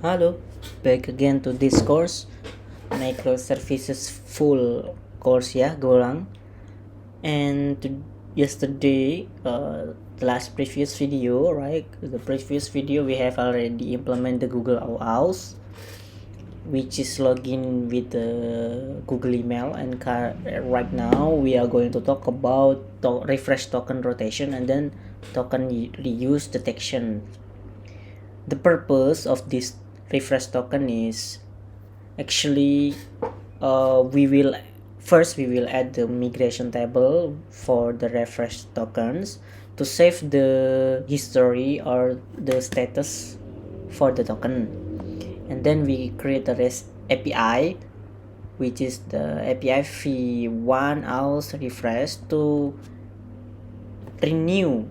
Halo, back again to this course, microservices full course ya, gue ulang. And yesterday, the last previous video, right? The previous video we have already implemented Google OAuth, which is login with the Google email. And right now we are going to talk about refresh token rotation and then token reuse detection. The purpose of this refresh token is actually we will add the migration table for the refresh tokens to save the history or the status for the token, and then we create a REST API, which is the API v1 auth refresh to renew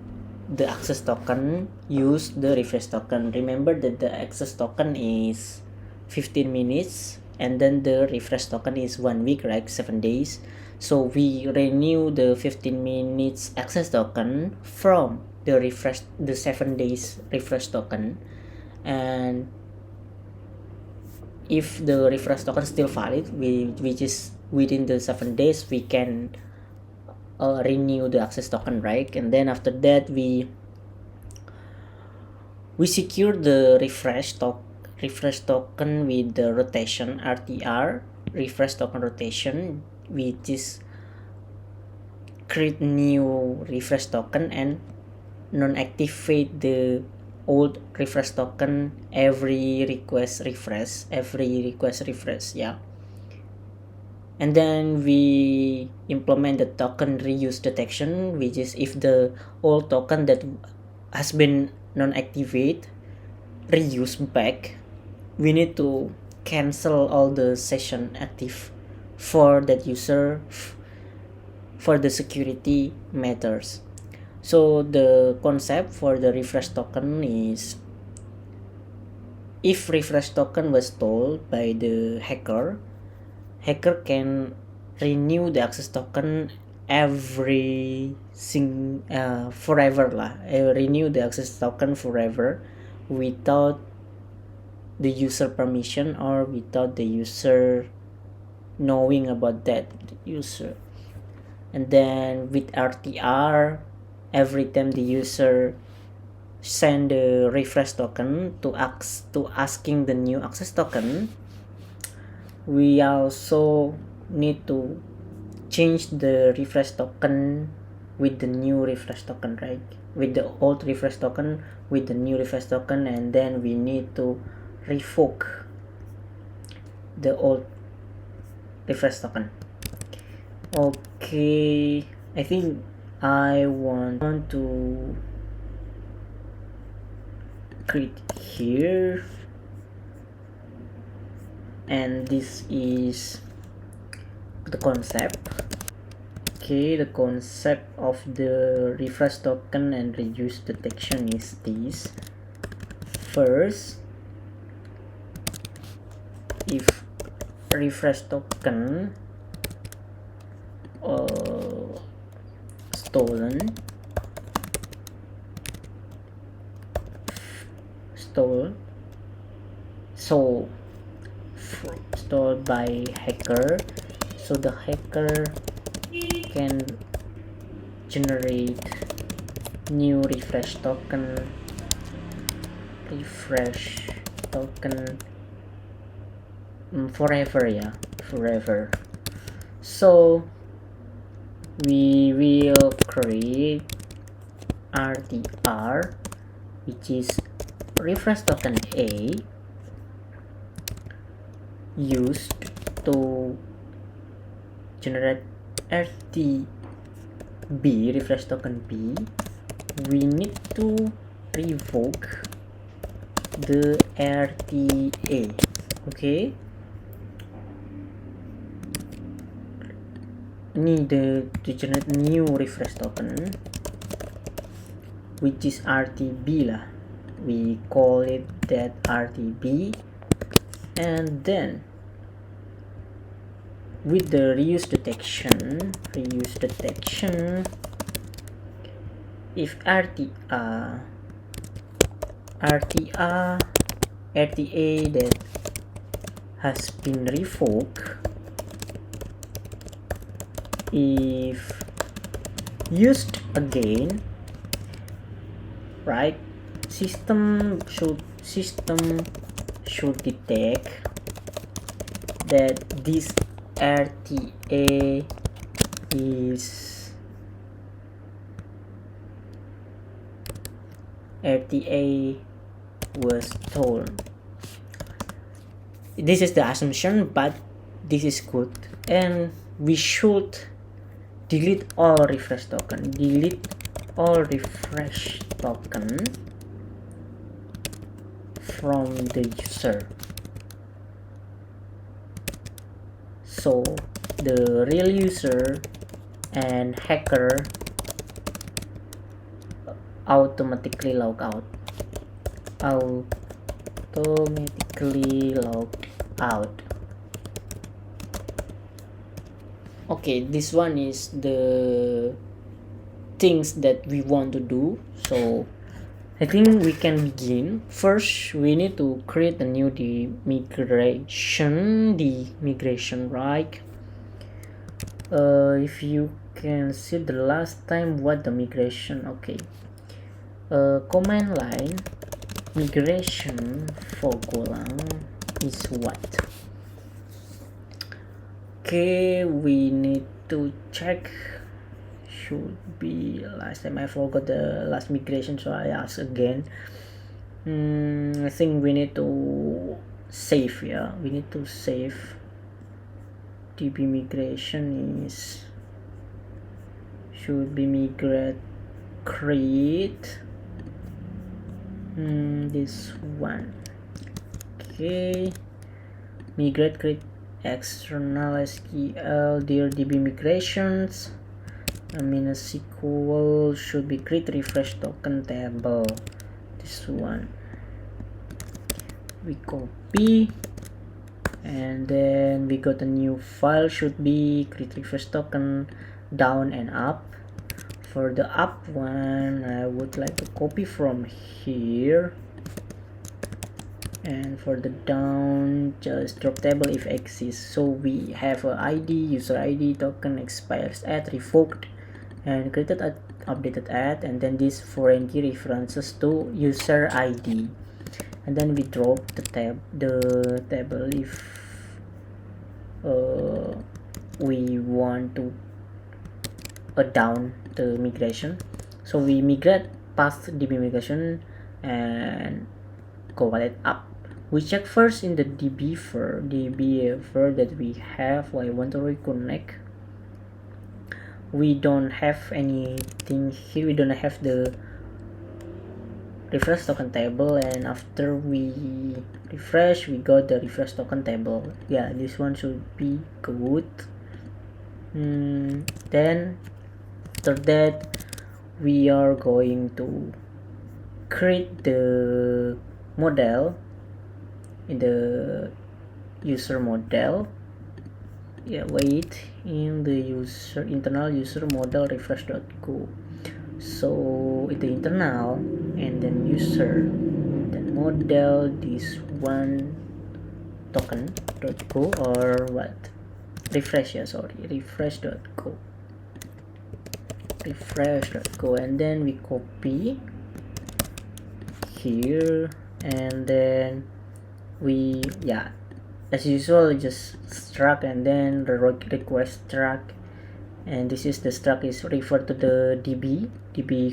the access token, use the refresh token. Remember that the access token is 15 minutes and then the refresh token is 1 week, right? 7 days. So we renew the 15 minutes access token from the 7 days refresh token, and if the refresh token is still valid, which is within the 7 days, we can renew the access token, right? And then after that we secure the refresh token with the rotation RTR refresh token rotation, which is create new refresh token and non-activate the old refresh token every request refresh, yeah. And then we implement the token reuse detection, which is if the old token that has been non-activate reuse back, we need to cancel all the session active for that user for the security matters. So the concept for the refresh token is, if refresh token was stolen by the hacker can renew the access token forever lah. Renew the access token forever without the user permission or without the user knowing about that user. And then with RTR, every time the user send the refresh token to asking the new access token, we also need to change the refresh token with the new refresh token, right? With the old refresh token with the new refresh token, and then we need to revoke the old refresh token. Okay, I think I want to create here, and this is the concept. Okay, the concept of the refresh token and reuse detection is this. First, if refresh token stolen by hacker, so the hacker can generate new refresh token forever. So we will create RTR, which is refresh token A, used to generate RTB, refresh token B. We need to revoke the RTA. Okay, need to generate new refresh token, which is RTB lah. We call it that RTB, and then with the reuse detection, if RTR RTA that has been revoked, if used again, right, system should detect that this RTA was stolen. This is the assumption, but this is good, and we should delete all refresh token from the user, so the real user and hacker automatically log out. Okay, this one is the things that we want to do, so I think we can begin. First, we need to create a new migration, right? If you can see the last time what the migration, okay, command line migration for Golang is what? Okay, we need to check. Should be last time I forgot the last migration, so I ask again. I think we need to save. Yeah, we need to save. DB migration should be migrate create this one. Okay, migrate create external SQL dear DB migrations. SQL should be create refresh token table. This one we copy, and then we got a new file, should be create refresh token down and up. For the up one, I would like to copy from here, and for the down, just drop table if exists. So we have a ID, user ID, token expires at, revoked, and created at, updated at, and then this foreign key references to user ID, and then we drop the table if we want to down the migration. So we migrate past DB migration and call it up. We check first in the DB that we have. I want to reconnect. We don't have anything here. We don't have the refresh token table, and after we refresh, we got the refresh token table. Yeah, this one should be good. Then after that, we are going to create the model in the user model. Yeah, wait, in the internal user model refresh.go. So the internal, and then user, then model, this one token.go or what? Refresh.go. And then we copy here, and then we, yeah, as usual, just struct and then the request struct, and this is the struct is referred to the DB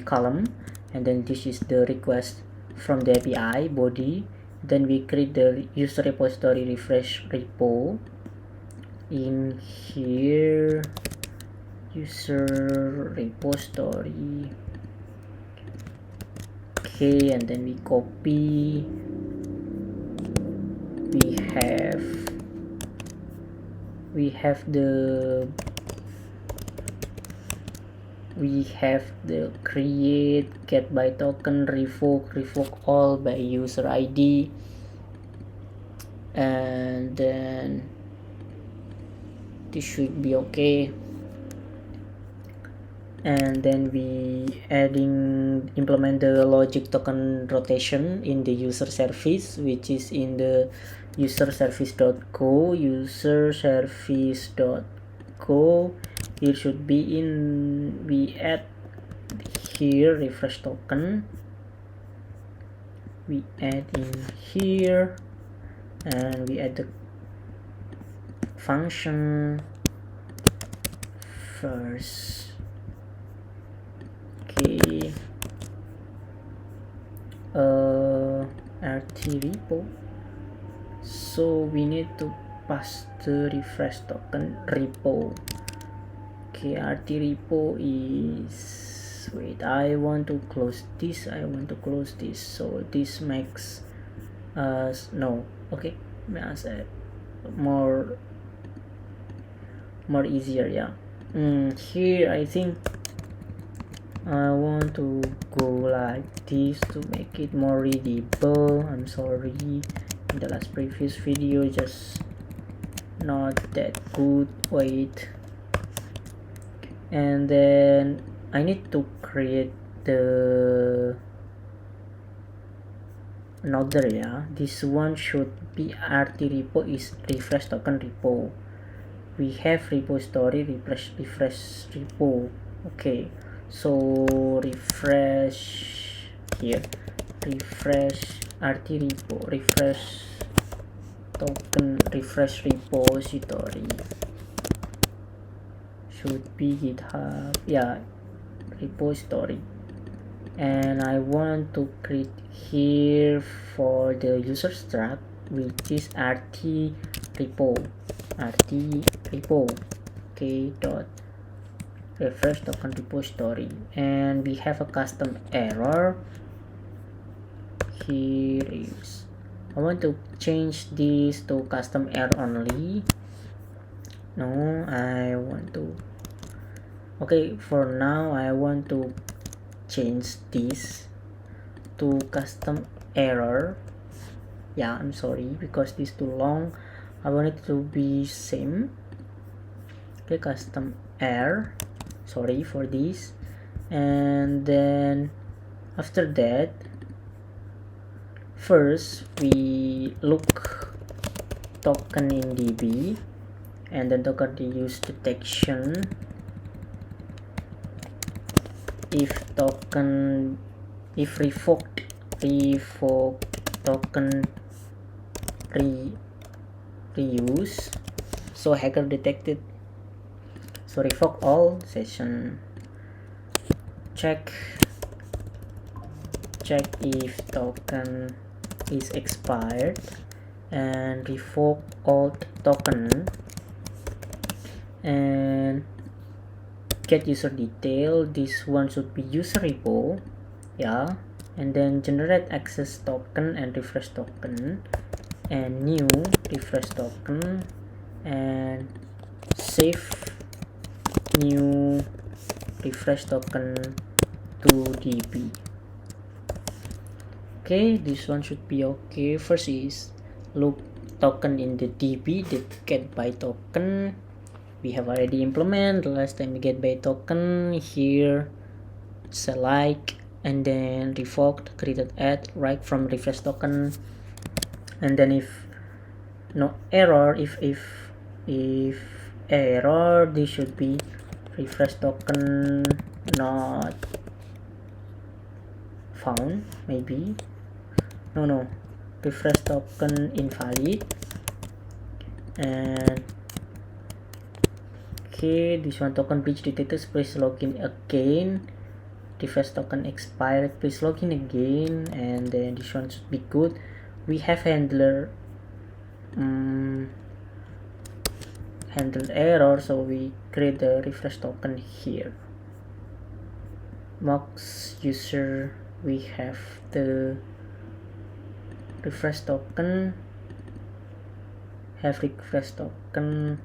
column, and then this is the request from the API body. Then we create the user repository refresh repo in here, user repository. Okay, and then we copy. We have the create, get by token, revoke all by user ID, and then this should be okay. and then we implement the logic token rotation in the user service, which is in the user service.go. Here should be in, we add here refresh token, we add in here, and we add the function first. Okay, rt repo, so we need to pass the refresh token repo. Okay, rt repo is, wait, I want to close this, so this makes us, no, okay, makes it more easier, yeah. Here I think I want to go like this to make it more readable. I'm sorry, in the last previous video just not that good. Wait, and then I need to create the another, yeah. This one should be rt repo is refresh token repo. We have repository refresh repo. Okay, so refresh here, refresh rt repo, refresh token, refresh repository should be GitHub, yeah, repository. And I want to create here for the user struct, which is rt repo, okay, dot refresh token repository, and we have a custom error. Here is, I want to change this to custom error only. No, I want to, okay, for now I want to change this to custom error. Yeah, I'm sorry because this too long. I want it to be same. Okay, custom error, sorry for this. And then after that, first we look token in db, and then token use detection. If revoked token reuse, so hacker detected, so revoke all session. Check if token is expired, and revoke all token, and get user detail. This one should be user repo, yeah. And then generate access token and refresh token, and new refresh token, and save new refresh token to db. Okay, this one should be okay. First is look token in the db, the get by token we have already implemented last time. We get by token here, select, and then revoked, created add, right from refresh token. And then if no error, if error, this should be refresh token not found, maybe, no, refresh token invalid. And okay, this one token breach detected, please login again. Refresh token expired, please login again. And then this one should be good. We have handler handled error, so we create the refresh token here. Mox user, we have the refresh token, have refresh token,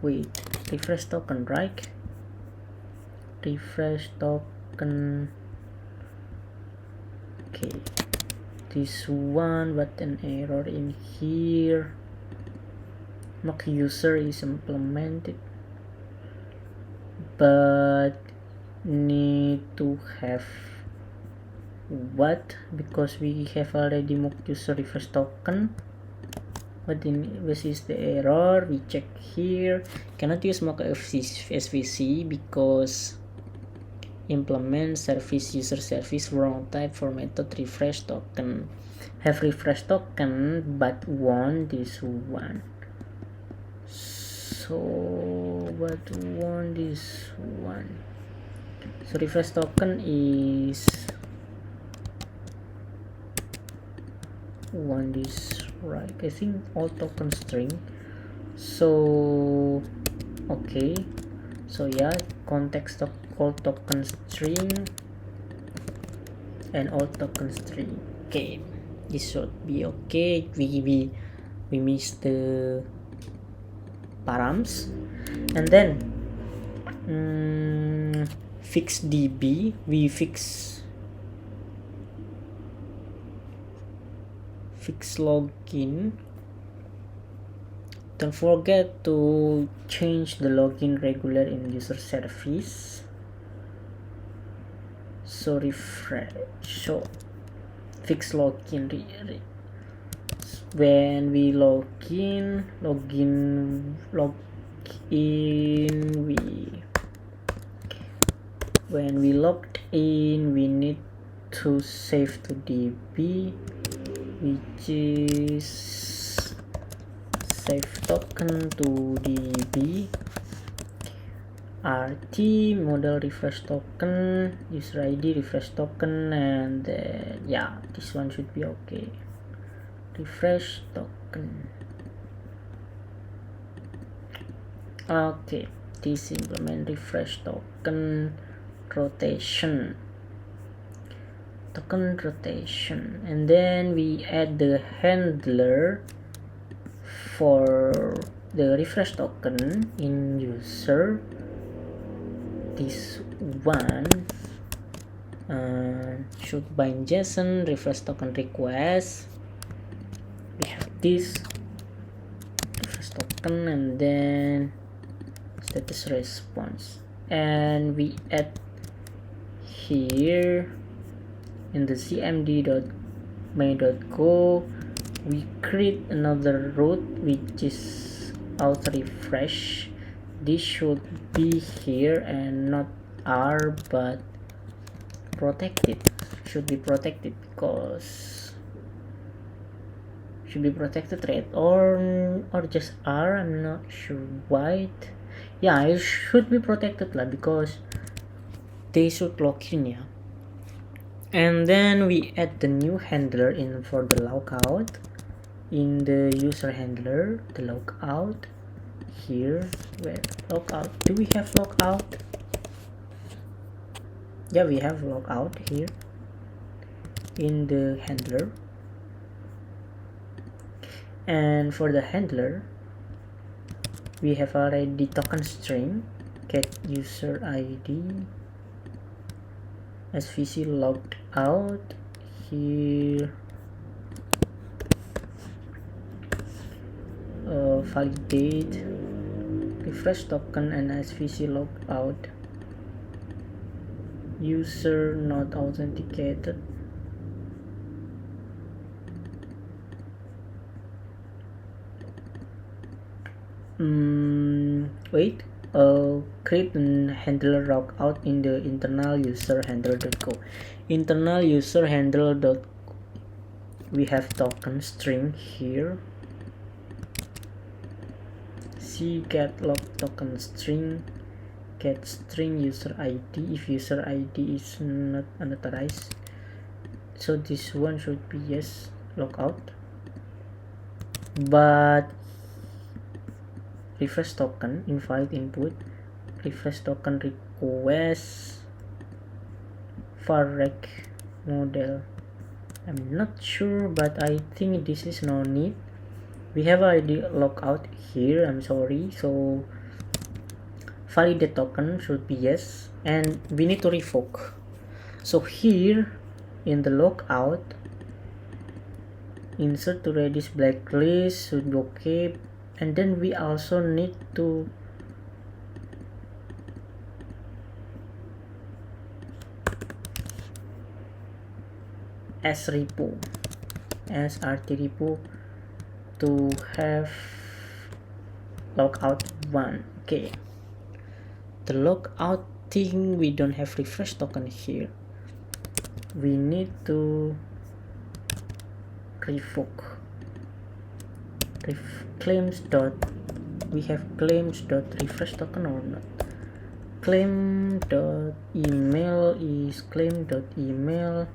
wait, refresh token, right? Refresh token, okay, this one, but an error in here. Mock user is implemented, but need to have what, because we have already mock user refresh token. What is the error? We check here. Cannot use mock SVC because implement service user service wrong type for method refresh token. Have refresh token but want this one. So but want this one. So refresh token is one this, right? I think all token string. So okay, so yeah, context of all token string and all token string. Okay, this should be okay. We missed the params. And then fix db, we fix login. Don't forget to change the login regular in user service. So refresh, so fix login. When we login, when we logged in, we need to save to db, which is save token to db, rt model refresh token, user id refresh token, and then yeah, this one should be okay. Refresh token. Okay, this implement refresh token rotation, and then we add the handler for the refresh token in user. This one should bind JSON refresh token request. We have this refresh token and then status response, and we add here in the cmd.main.go, we create another route which is auto refresh. This should be here and not R, but protected, should be protected because should be protected, right? Or just R, I'm not sure. White, yeah, it should be protected lah, because they should log in, yeah. And then we add the new handler in for the logout in the user handler, the logout here. Where logout, do we have logout? Yeah, we have logout here in the handler. And for the handler, we have already token string get user id svc logged out here, validate refresh token and svc logged out, user not authenticated. Wait, create a handler logout in the internal user handler.go. Internal user handler. We have token string here. C get log token string, get string user id if user id is not unauthorized. So this one should be yes, logout, but refresh token invalid input, refresh token request varrec model. I'm not sure, but I think this is no need. We have already logout here, I'm sorry. So validate token should be yes, and we need to revoke. So here in the logout, insert to Redis blacklist should be okay. And then we also need to srepo to have logout 1. Okay, the logout thing, we don't have refresh token here. We need to revoke claims dot, we have claims dot refresh token or not? Claim dot email is claim dot email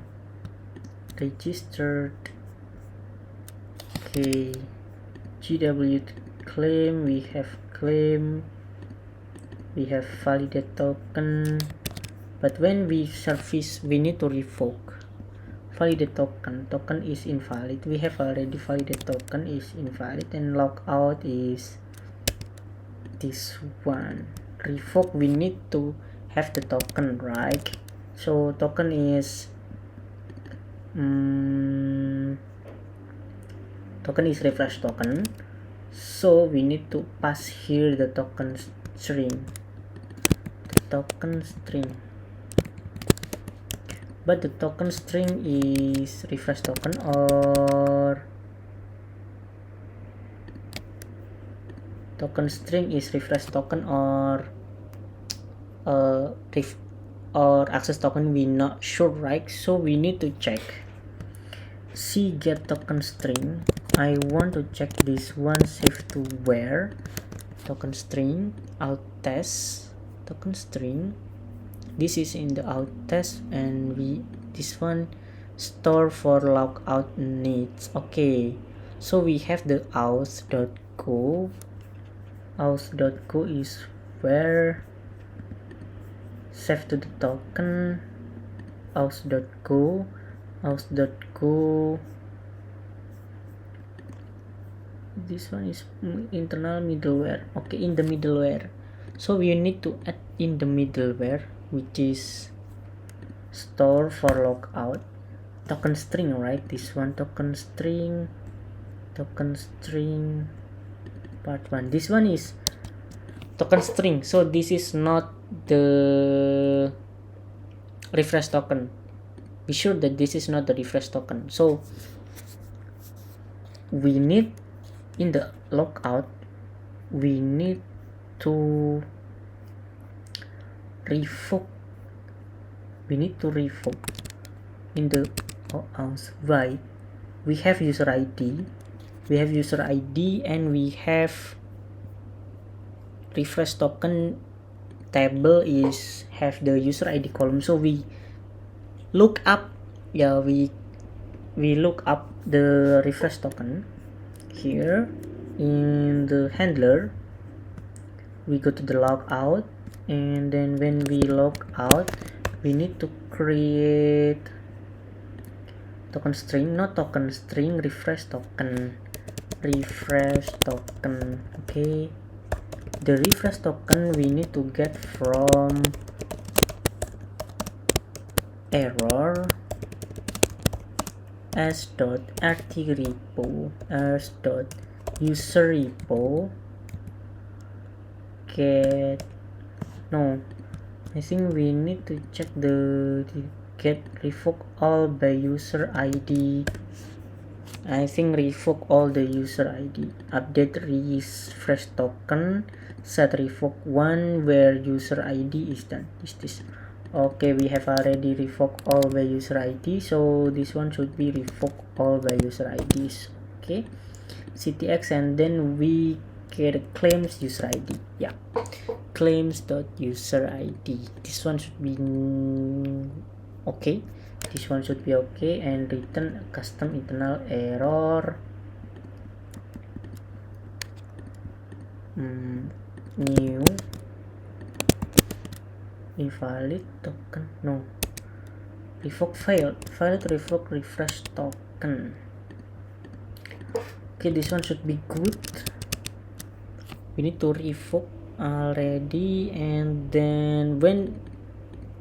registered. Okay, GW claim, we have claim, we have validate token, but when we service we need to revoke validate token is invalid. We have already validate token is invalid, and logout is this one. Revoke, we need to have the token, right? So token is refresh token, so we need to pass here the token string, but the token string is refresh token or access token, we not sure, right? So we need to check get token string. I want to check this one, save to where token string out test token string. This is in the out test, and this one store for logout needs. Okay, so we have the auth.go is where save to the token auth.go this one is internal middleware. Okay, in the middleware, so we need to add in the middleware, which is store for logout token string, right? This one, token string part 1. This one is token string, so this is not the refresh token. Be sure that this is not the refresh token. So we need in the logout, we need to revoke in the right. We have user ID, and we have refresh token table is have the user ID column. So we look up, we look up the refresh token here in the handler. We go to the logout, and then when we log out, we need to create token string, not token string, refresh token. Okay, the refresh token we need to get from error s.rtrepo s.user repo get, no, I think we need to check the get revoke all by user ID. I think revoke all the user ID, update refresh token, set revoke 1 where user ID is done. Is this okay? We have already revoke all by user ID, so this one should be revoke all by user IDs. Okay, ctx, and then we get claims user ID. Yeah, claims.user ID. This one should be okay. This one should be okay, and return a custom internal error. New invalid token, no, revoke failed revoke refresh token. Okay, this one should be good. We need to revoke already, and then when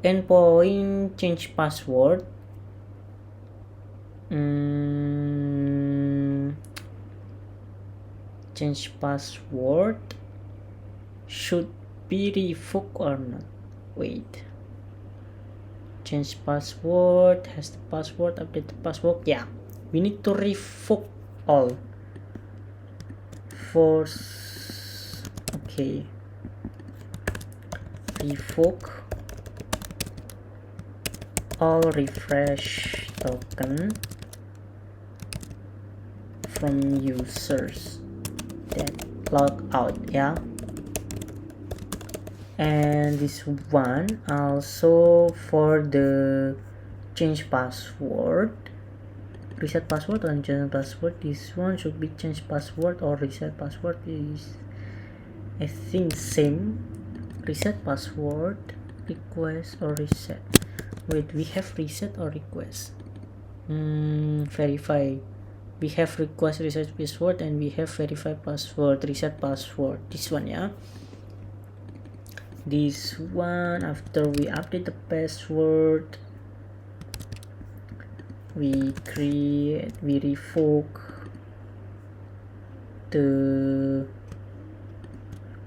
endpoint change password, should be revoked or not. Wait, change password, has the password, update the password. Yeah, we need to revoke all force. Okay, revoke all refresh token from users that log out. Yeah, and this one also for the change password, reset password and change password. This one should be change password or reset password is, I think, same. Reset password, request or reset. Wait, we have reset or request? Verify. We have request reset password and we have verify password, reset password. This one, yeah. This one, after we update the password, we revoke the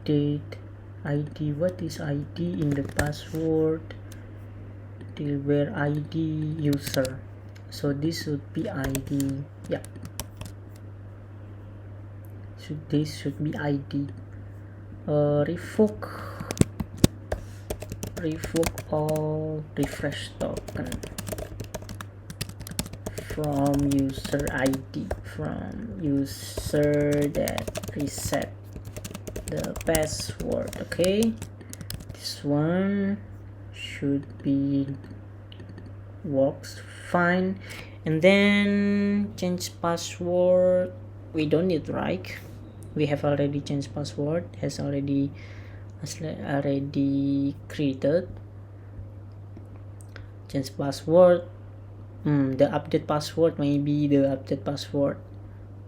date ID. What is ID in the password? Till where ID user. So this should be ID. Yeah. This should be ID. Revoke all refresh token from user ID, from user that reset the password. Okay, this one should be works fine. And then change password, we don't need, right? We have already changed password, has already created. Change password, the update password, maybe the update password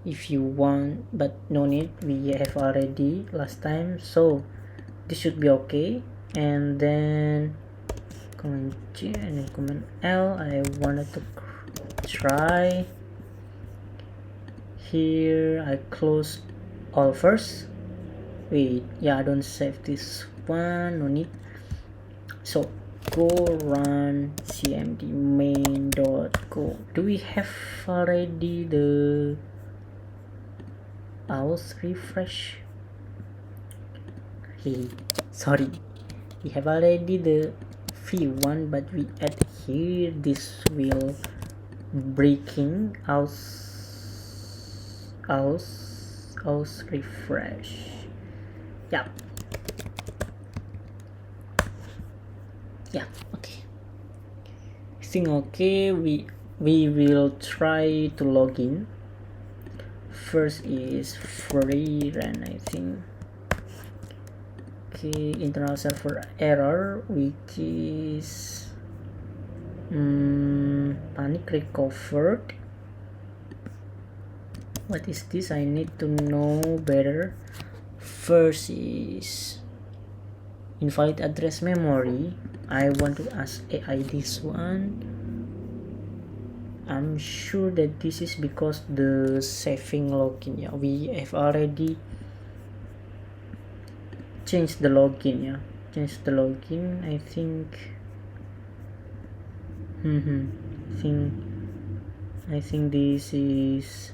if you want, but no need, we have already last time, so this should be okay. And then command G and then command L. I wanted to try here. I close all first. Wait, yeah, I don't save this one, no need. So go run cmd main.go. Do we have already the pause refresh? Hey, sorry, we have already the free one, but we add here this will breaking aus refresh. Yeah, okay, I think okay. We will try to log in. First is free run, I think. Okay, internal server error, which is panic recovered. What is this? I need to know better. First is invalid address memory. I want to ask AI this one. I'm sure that this is because the saving login. Yeah, we have already changed the login. Yeah, change the login. I think. I think this is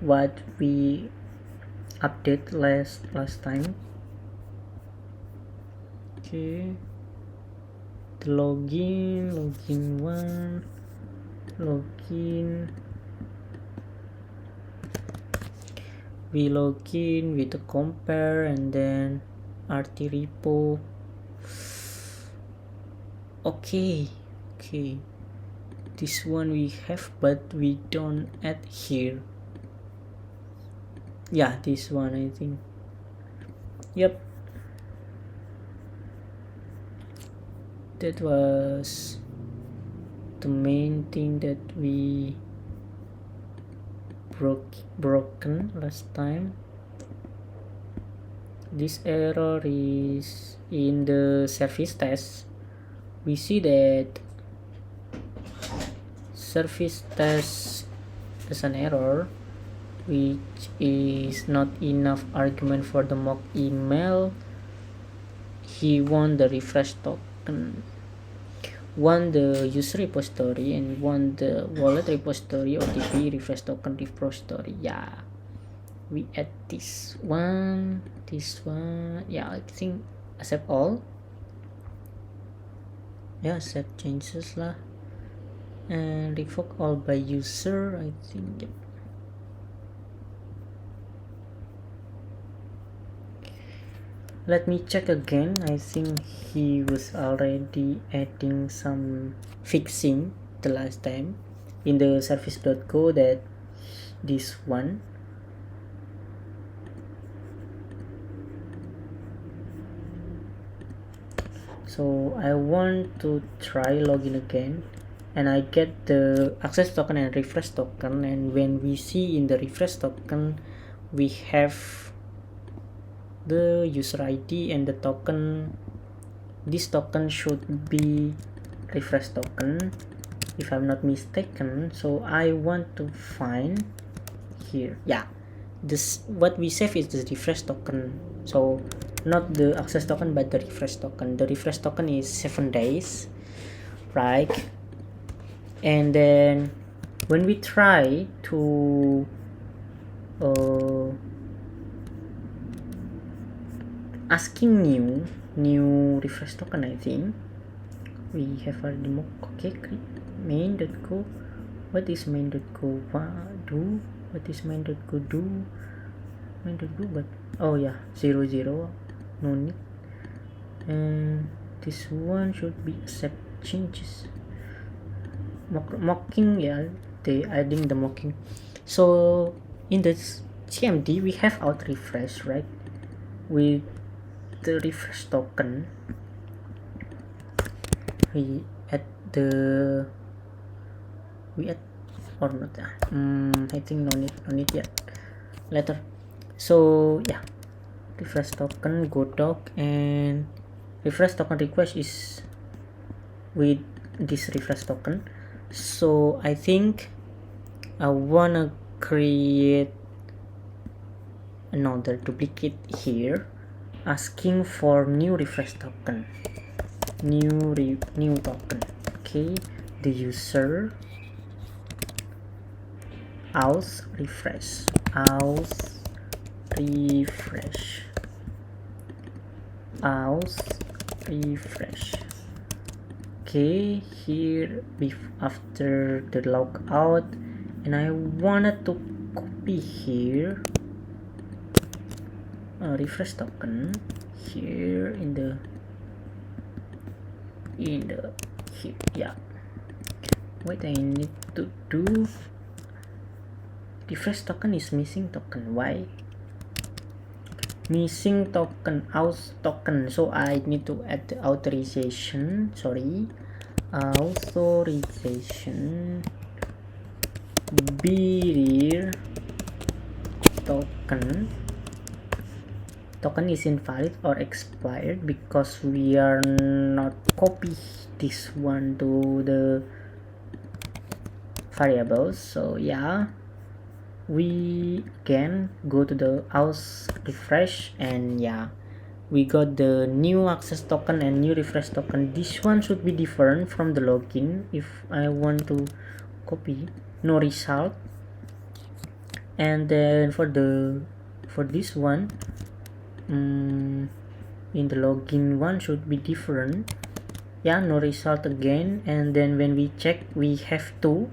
what we update last time. Okay, the login 1, login, we login with the compare and then RT repo. Okay, this one we have, but we don't add here. Yeah, this one I think. Yep, that was the main thing that we broken last time. This error is in the service test. We see that service test is an error, which is not enough argument for the mock email. he won the refresh token, won the user repository, and won the wallet repository, OTP, refresh token repository. Yeah, we add this one. Yeah, I think accept all. Yeah, accept changes lah, and revoke all by user, I think. Yep. Let me check again. I think he was already adding some fixing the last time in the service.co, that this one. So I want to try login again, and I get the access token and refresh token, and when we see in the refresh token we have the user ID and the token. This token should be refresh token if I'm not mistaken. So I want to find here. Yeah, this what we save is the refresh token, so not the access token but the refresh token. The refresh token is 7 days, right? And then when we try to asking new refresh token, I think we have already mock. Okay, main.co. What is main.co do? What is main.co do? Main.co, but oh yeah, 00, no need. And this one should be accept changes. Mocking, yeah, they adding the mocking. So in the CMD we have out refresh, right? With the refresh token, we add or not. I think no need yet, later. So yeah, refresh token, go doc, and refresh token request is with this refresh token. So I think I wanna create another duplicate here, asking for new refresh token, new token. Okay, the user auth refresh. Okay, here after the logout, and I wanted to copy here refresh token here in the here. Yeah, wait, I need to do refresh token is missing token. Why missing token? Auth token. So I need to add the authorization bearer token is invalid or expired because we are not copy this one to the variables. So yeah, we again go to the auth refresh, and yeah, we got the new access token and new refresh token. This one should be different from the login. If I want to copy, no result. And then for this one, in the login one should be different. Yeah, no result again. And then when we check, we have two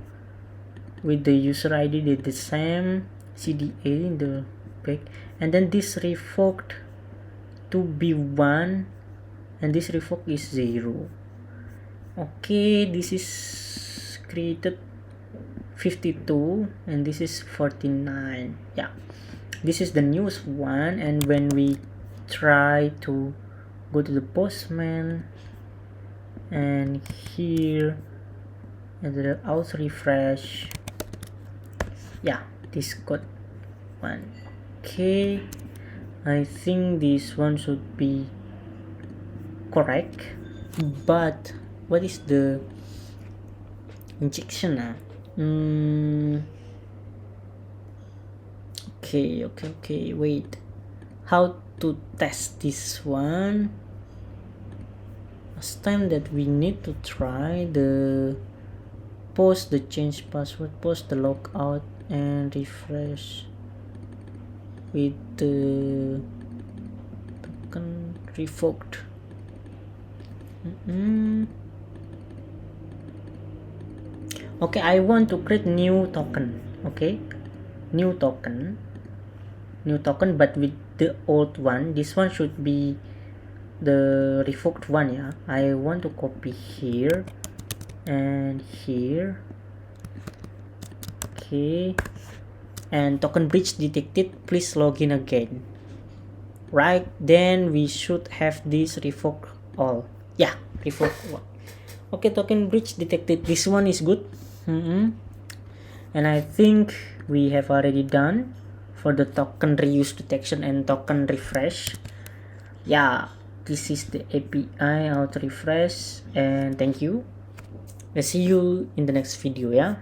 with the user ID did the same, CDA in the back, and then this revoked to be 1 and this revoke is 0. Okay, this is created 52 and this is 49. Yeah, this is the newest one. And when we try to go to the Postman, and here and the auth refresh, yeah, this got one. Okay, I think this one should be correct, but what is the injection now? Okay, wait, how to test this one? last time that we need to try the post the change password, post the logout, and refresh with the token revoked. Okay, I want to create new token. Okay, new token, but with the old one. This one should be the revoked one. Yeah, I want to copy here and here. Okay, and token breach detected, please login again. Right, then we should have this revoke all. Yeah, revoke one. Okay, token breach detected, this one is good. And I think we have already done for the token reuse detection and token refresh. Yeah, this is the API auto refresh, and thank you. I'll see you in the next video. Yeah.